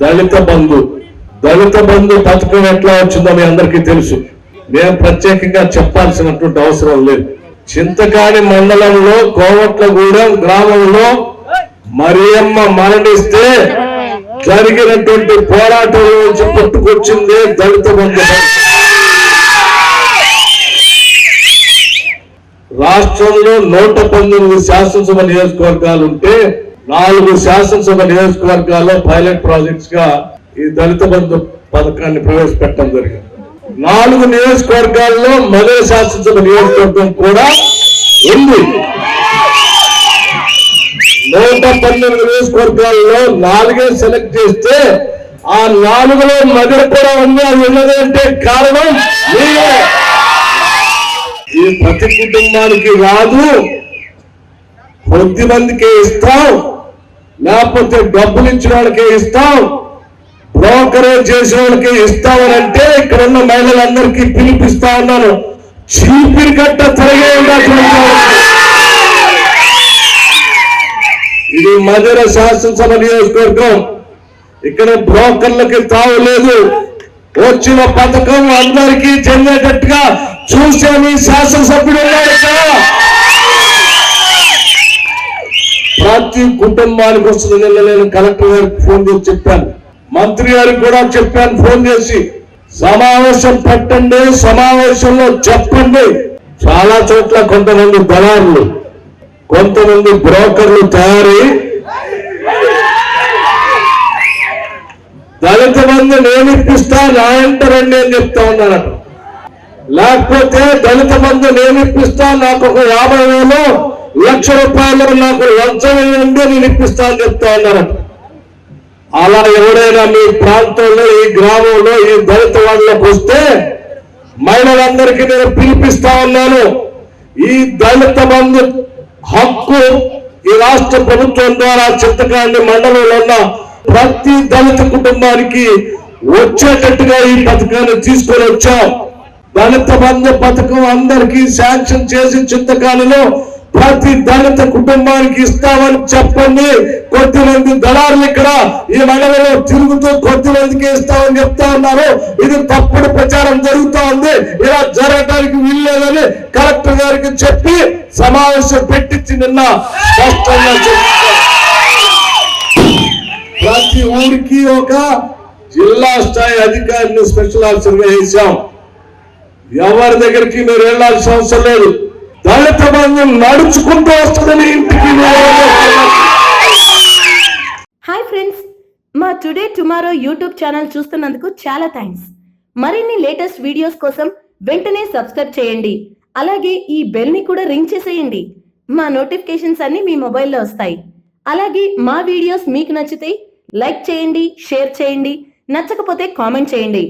దళిత బంధు పథకం ఎట్లా వచ్చిందో మీ అందరికీ తెలుసు. మేము ప్రత్యేకంగా చెప్పాల్సినటువంటి అవసరం లేదు. చింతకాని మండలంలో కోవట్లగూడెం గ్రామంలో మరియమ్మ మరణిస్తే జరిగినటువంటి పోరాటం నుంచి పుట్టుకొచ్చింది దళిత బంధు. రాష్ట్రంలో 119 శాసనసభ నియోజకవర్గాలు ఉంటే 4 శాసనసభ నియోజకవర్గాల్లో పైలట్ ప్రాజెక్ట్స్ గా ఈ దళిత బంధు పథకాన్ని ప్రవేశపెట్టడం జరిగింది. 4 నియోజకవర్గాల్లో మరో శాసనసభ నియోజకవర్గం కూడా ఉంది. 112 నియోజకవర్గాల్లో 4 సెలెక్ట్ చేస్తే ఆ 4లో మధ్య కూడా ఉంది. అది ఉన్నదంటే కారణం మీరే. ఈ ప్రతి కుటుంబానికి రాదు, కొద్ది మందికే ఇస్తాం, లేకపోతే డబ్బులు ఇచ్చిన వాళ్ళకే ఇస్తాం, బ్రోకరేజ్ చేసిన వాళ్ళకి ఇస్తామని అంటే ఇక్కడ ఉన్న మహిళలందరికీ పిలిపిస్తా ఉన్నాను. చీపిరి కట్ట తిరిగే ఇది మధుర శాసనసభ నియోజకవర్గం. ఇక్కడ బ్రోకర్లకి తావు లేదు. వచ్చిన పథకం అందరికీ చెందేటట్టుగా చూసే మీ శాసనసభ్యుడు ఉన్నారు కదా. ప్రతి కుటుంబానికి వస్తుంది. నిన్న నేను కలెక్టర్ గారికి ఫోన్ చేసి చెప్పాను, మంత్రి గారికి కూడా చెప్పాను ఫోన్ చేసి, సమావేశం పెట్టండి, సమావేశంలో చెప్పండి. చాలా చోట్ల కొంతమంది దళారులు, కొంతమంది బ్రోకర్లు తయారై దళిత బంధు నేను ఇప్పిస్తా నా వెంట రండి అని చెప్తా ఉన్నారట. లేకపోతే దళిత బంధు నేను ఇప్పిస్తా, నాకు ఒక 50,000 1,00,000 రూపాయలు నాకు లంచం వేయండి నేను ఇప్పిస్తా అని చెప్తా ఉన్నారట. అలా ఎవరైనా మీ ప్రాంతంలో, ఈ గ్రామంలో, ఈ దళిత వాళ్ళకి వస్తే మహిళలందరికీ నేను పిలిపిస్తా ఉన్నాను. ఈ దళిత బంధు హక్కు ఈ రాష్ట్ర ప్రభుత్వం ద్వారా చింతకాని మండలంలో ఉన్న ప్రతి దళిత కుటుంబానికి వచ్చేటట్టుగా ఈ పథకాన్ని తీసుకొని వచ్చాం. దళిత బంధు పథకం అందరికీ శాంక్షన్ చేసి చింతకానిలో ప్రతి దళిత కుటుంబానికి ఇస్తామని చెప్పండి. కొద్దిమంది దళారులు ఇక్కడ ఈ మండలంలో తిరుగుతూ కొద్దిమందికి ఇస్తామని చెప్తా ఉన్నారు. ఇది తప్పుడు ప్రచారం జరుగుతూ ఉంది. ఇలా జరగడానికి వీల్లేదని కలెక్టర్ గారికి చెప్పి సమావేశం పెట్టించి నిన్న స్పష్టంగా చెప్పారు. ప్రతి ఊరికి ఒక జిల్లా స్థాయి అధికారిని స్పెషల్ ఆఫీసర్ గా వేసాం. ఎవరి దగ్గరికి మీరు వెళ్లాల్సిన అవసరం లేదు. దళిత బంధు నడుచుకుంటూ వస్తుందని ఇంటికి. హాయ్ ఫ్రెండ్స్, మా టుడే టుమారో యూట్యూబ్ ఛానల్ చూస్తున్నందుకు చాలా థ్యాంక్స్. మరిన్ని లేటెస్ట్ వీడియోస్ కోసం వెంటనే సబ్స్క్రైబ్ చేయండి. అలాగే ఈ బెల్ ని కూడా రింగ్ చేసేయండి. మా నోటిఫికేషన్స్ అన్ని మీ మొబైల్లో వస్తాయి. అలాగే మా వీడియోస్ మీకు నచ్చితే లైక్ చేయండి, షేర్ చేయండి, నచ్చకపోతే కామెంట్ చేయండి.